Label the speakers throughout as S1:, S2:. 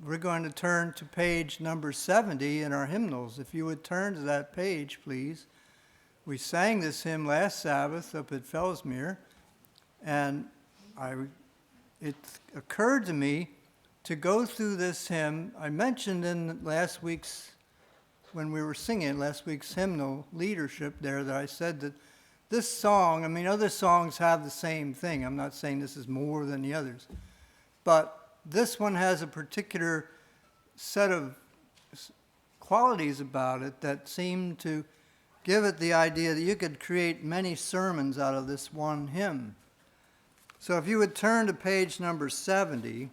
S1: we're going to turn to page number 70 in our hymnals. If you would turn to that page, please. We sang this hymn last Sabbath up at Fellsmere, and it occurred to me to go through this hymn. I mentioned in last week's, when we were singing last week's hymnal leadership there, that I said that this song, I mean, other songs have the same thing. I'm not saying this is more than the others. But this one has a particular set of qualities about it that seem to give it the idea that you could create many sermons out of this one hymn. So if you would turn to page number 70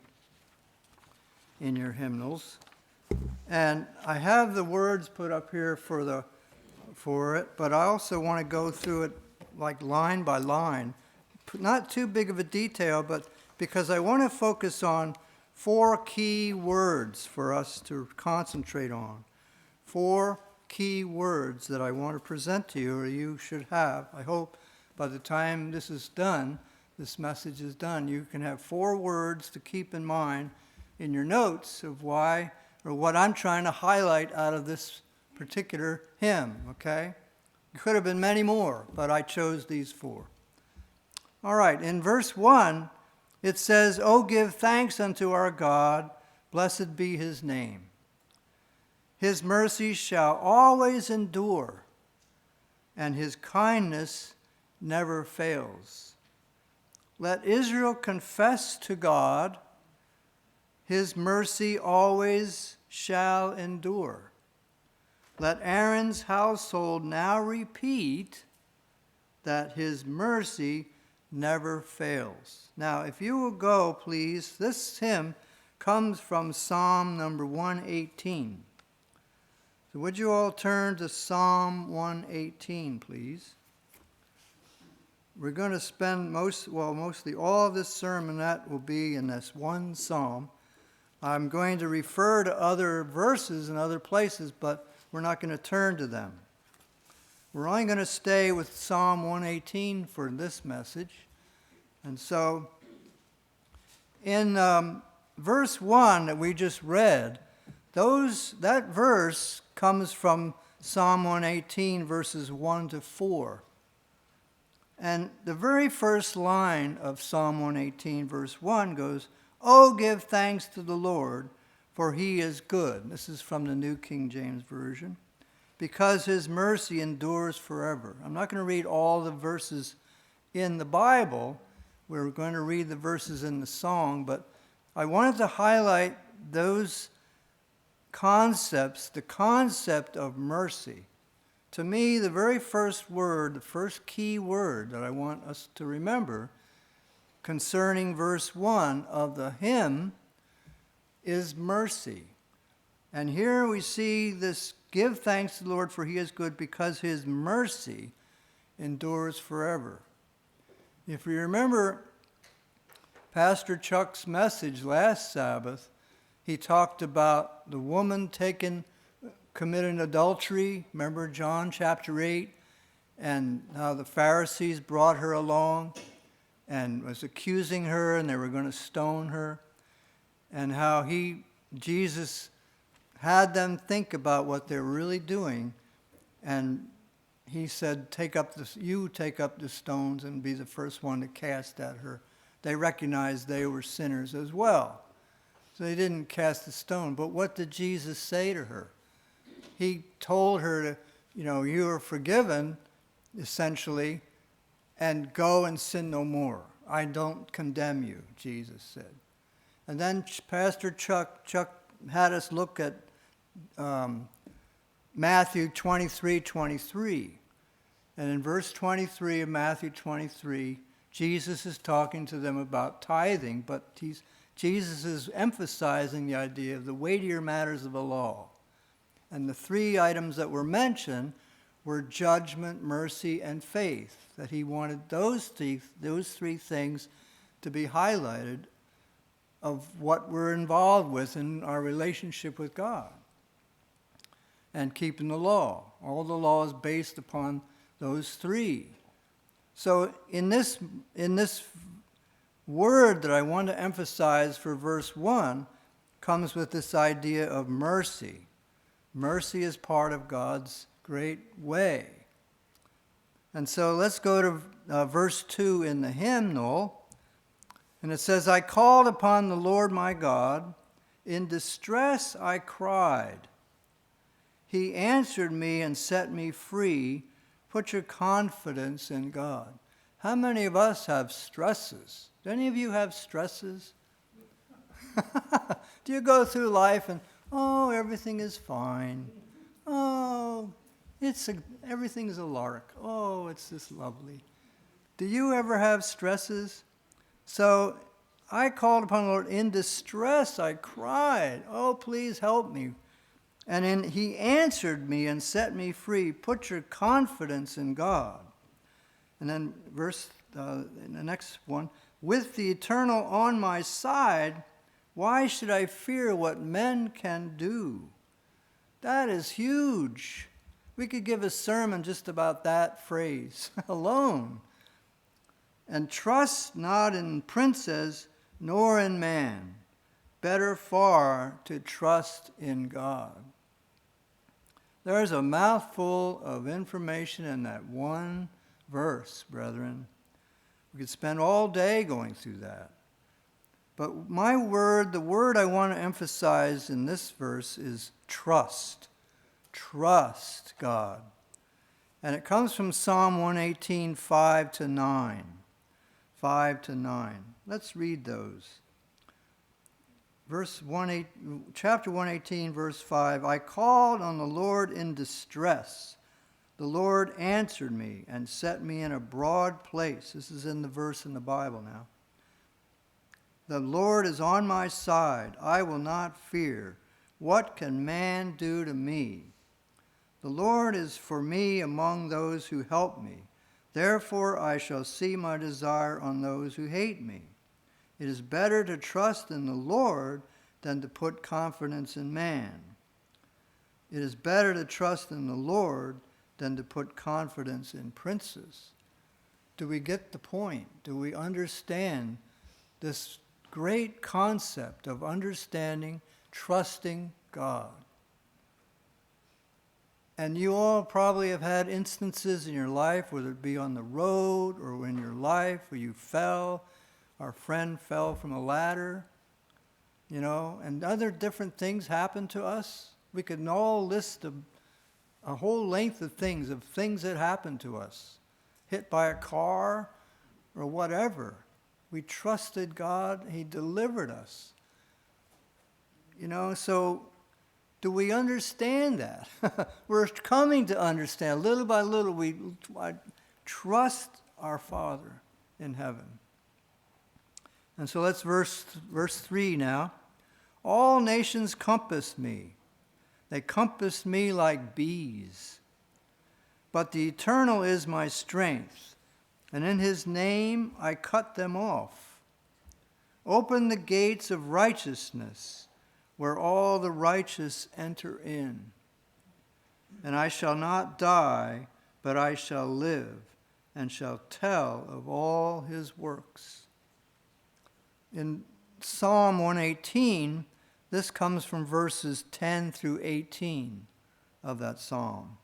S1: in your hymnals. And I have the words put up here for it, but I also want to go through it like line by line. Not too big of a detail, but because I want to focus on 4 key words for us to concentrate on. 4 key words that I want to present to you, or you should have. I hope by the time this is done, this message is done, you can have 4 words to keep in mind in your notes of why, or what I'm trying to highlight out of this particular hymn, okay? There could have been many more, but I chose these 4. All right, in verse 1, it says, "Oh, give thanks unto our God, blessed be his name. His mercy shall always endure, and his kindness never fails. Let Israel confess to God, his mercy always shall endure. Let Aaron's household now repeat that his mercy never fails." Now, if you will go, please, this hymn comes from Psalm number 118. So would you all turn to Psalm 118, please? We're going to spend mostly all of this sermon that will be in this one psalm. I'm going to refer to other verses in other places, but we're not going to turn to them. We're only going to stay with Psalm 118 for this message. And so, in verse 1 that we just read, that verse comes from Psalm 118, verses 1 to 4. And the very first line of Psalm 118, verse 1 goes, "Oh, give thanks to the Lord, for he is good." This is from the New King James Version. "Because his mercy endures forever." I'm not going to read all the verses in the Bible. We're going to read the verses in the song, but I wanted to highlight those concepts, the concept of mercy. To me, the very first word, the first key word that I want us to remember concerning verse 1 of the hymn is mercy. And here we see this, "Give thanks to the Lord, for he is good, because his mercy endures forever." If you remember Pastor Chuck's message last Sabbath, he talked about the woman committing adultery. Remember John chapter 8, and how the Pharisees brought her along and was accusing her, and they were going to stone her, and how Jesus had them think about what they're really doing, and he said, "You take up the stones and be the first one to cast at her." They recognized they were sinners as well, so they didn't cast the stone. But what did Jesus say to her? He told her you are forgiven, essentially, and go and sin no more. I don't condemn you, Jesus said. And then Pastor Chuck had us look at Matthew 23:23. And in verse 23 of Matthew 23, Jesus is talking to them about tithing, but Jesus is emphasizing the idea of the weightier matters of the law. And the 3 items that were mentioned were judgment, mercy, and faith, that he wanted those 3 things to be highlighted of what we're involved with in our relationship with God and keeping the law. All the law is based upon those 3. So in this word that I want to emphasize for verse 1 comes with this idea of mercy. Mercy is part of God's great way. And so let's go to verse 2 in the hymnal. And it says, I called upon the Lord my God. In distress I cried. He answered me and set me free. Put your confidence in God. How many of us have stresses? Do any of you have stresses? Do you go through life and, oh, everything is fine. Oh, everything's a lark. Oh, it's just lovely. Do you ever have stresses? So I called upon the Lord. In distress I cried. Oh, please help me. And he answered me and set me free. Put your confidence in God. And then in the next one, with the eternal on my side, why should I fear what men can do? That is huge. We could give a sermon just about that phrase alone. And trust not in princes nor in man. Better far to trust in God. There's a mouthful of information in that one verse, brethren. We could spend all day going through that. But the word I want to emphasize in this verse is trust. Trust God. And it comes from Psalm 118, 5 to 9. 5 to 9. Let's read those. Chapter 118, verse 5. I called on the Lord in distress. The Lord answered me and set me in a broad place. This is in the verse in the Bible now. The Lord is on my side. I will not fear. What can man do to me? The Lord is for me among those who help me. Therefore I shall see my desire on those who hate me. It is better to trust in the Lord than to put confidence in man. It is better to trust in the Lord than to put confidence in princes. Do we get the point? Do we understand this great concept of understanding, trusting God? And you all probably have had instances in your life, whether it be on the road or in your life where you fell. Our friend fell from a ladder, and other different things happened to us. We could all list a whole length of things that happened to us. Hit by a car or whatever. We trusted God. He delivered us. So do we understand that? We're coming to understand. Little by little, we trust our Father in heaven. And so let's verse 3 now. All nations compassed me. They compassed me like bees. But the Eternal is my strength, and in his name I cut them off. Open the gates of righteousness, where all the righteous enter in. And I shall not die, but I shall live, and shall tell of all his works. In Psalm 118, this comes from verses 10 through 18 of that psalm.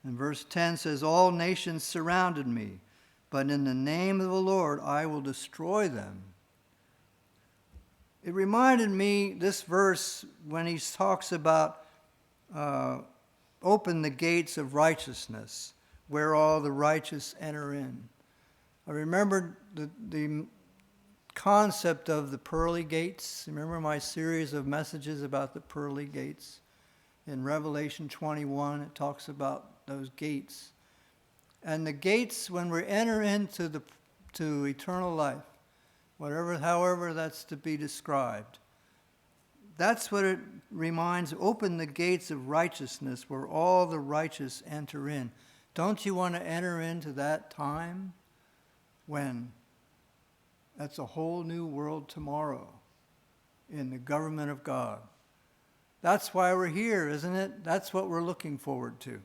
S1: And verse 10 says, all nations surrounded me, but in the name of the Lord I will destroy them. It reminded me, this verse, when he talks about open the gates of righteousness, where all the righteous enter in. I remembered the concept of the pearly gates. Remember my series of messages about the pearly gates? In Revelation 21, it talks about those gates. And the gates, when we enter into to eternal life, however that's to be described, that's what it reminds. Open the gates of righteousness where all the righteous enter in. Don't you want to enter into that time when that's a whole new world tomorrow in the government of God? That's why we're here, isn't it? That's what we're looking forward to.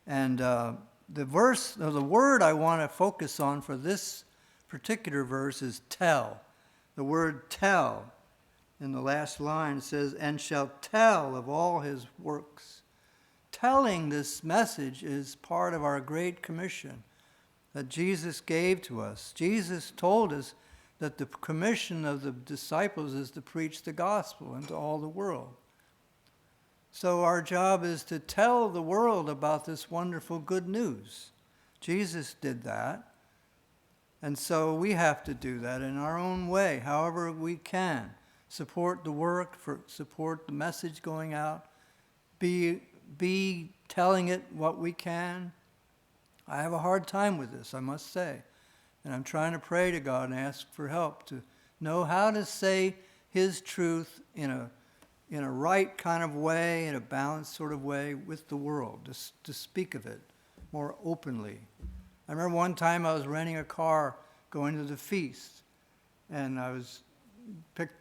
S1: And the word I want to focus on for this particular verse is tell. The word tell, in the last line, it says, and shall tell of all his works. Telling this message is part of our Great Commission that Jesus gave to us. Jesus told us that the commission of the disciples is to preach the gospel into all the world. So our job is to tell the world about this wonderful good news. Jesus did that. And so we have to do that in our own way, however we can. Support the work, support the message going out, be telling it what we can. I have a hard time with this, I must say. And I'm trying to pray to God and ask for help to know how to say his truth in a right kind of way, in a balanced sort of way with the world, to speak of it more openly. I remember one time I was renting a car going to the feast, and I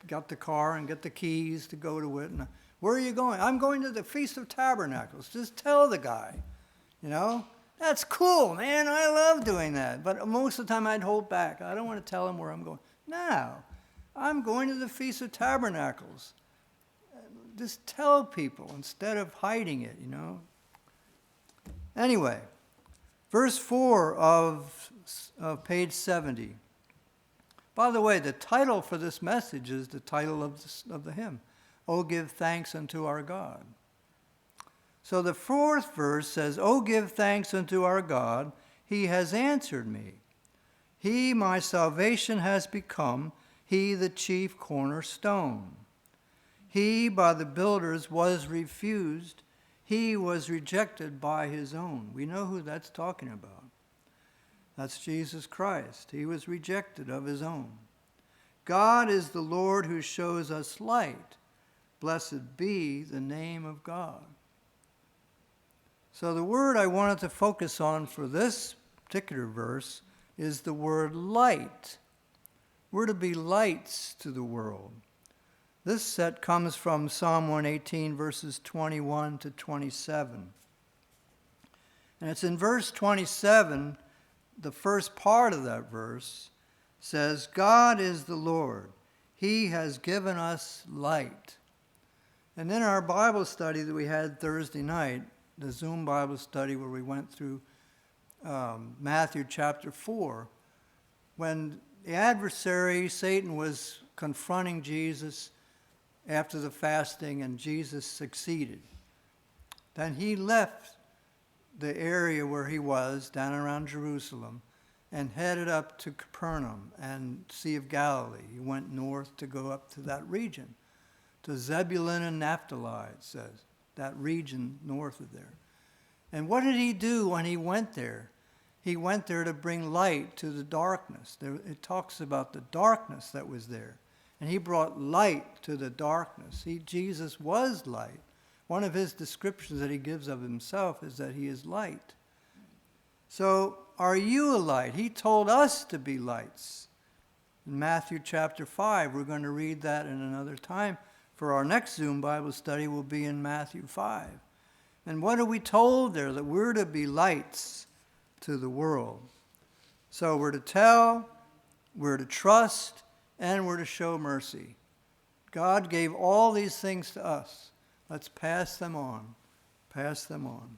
S1: got the car and get the keys to go to it. And where are you going? I'm going to the Feast of Tabernacles. Just tell the guy, That's cool, man. I love doing that. But most of the time I'd hold back. I don't want to tell him where I'm going. No, I'm going to the Feast of Tabernacles. Just tell people instead of hiding it, Anyway, verse 4 of page 70. By the way, the title for this message is the title of the hymn, "Oh, give thanks unto our God." So the fourth verse says, "Oh, give thanks unto our God, he has answered me. He my salvation has become, he the chief cornerstone. He by the builders was refused, he was rejected by his own." We know who that's talking about. That's Jesus Christ. He was rejected of his own. God is the Lord who shows us light. Blessed be the name of God. So the word I wanted to focus on for this particular verse is the word light. We're to be lights to the world. This set comes from Psalm 118, verses 21 to 27. And it's in verse 27, the first part of that verse says, God is the Lord. He has given us light. And in our Bible study that we had Thursday night, the Zoom Bible study where we went through Matthew chapter 4, when the adversary, Satan, was confronting Jesus after the fasting and Jesus succeeded, then he left the area where he was, down around Jerusalem, and headed up to Capernaum and Sea of Galilee. He went north to go up to that region, to Zebulun and Naphtali, it says, that region north of there. And what did he do when he went there? He went there to bring light to the darkness. It talks about the darkness that was there. And he brought light to the darkness. Jesus was light. One of his descriptions that he gives of himself is that he is light. So, are you a light? He told us to be lights. In Matthew chapter 5, we're going to read that in another time. For our next Zoom Bible study will be in Matthew 5. And what are we told there? That we're to be lights to the world. So we're to tell, we're to trust, and we're to show mercy. God gave all these things to us. Let's pass them on. Pass them on.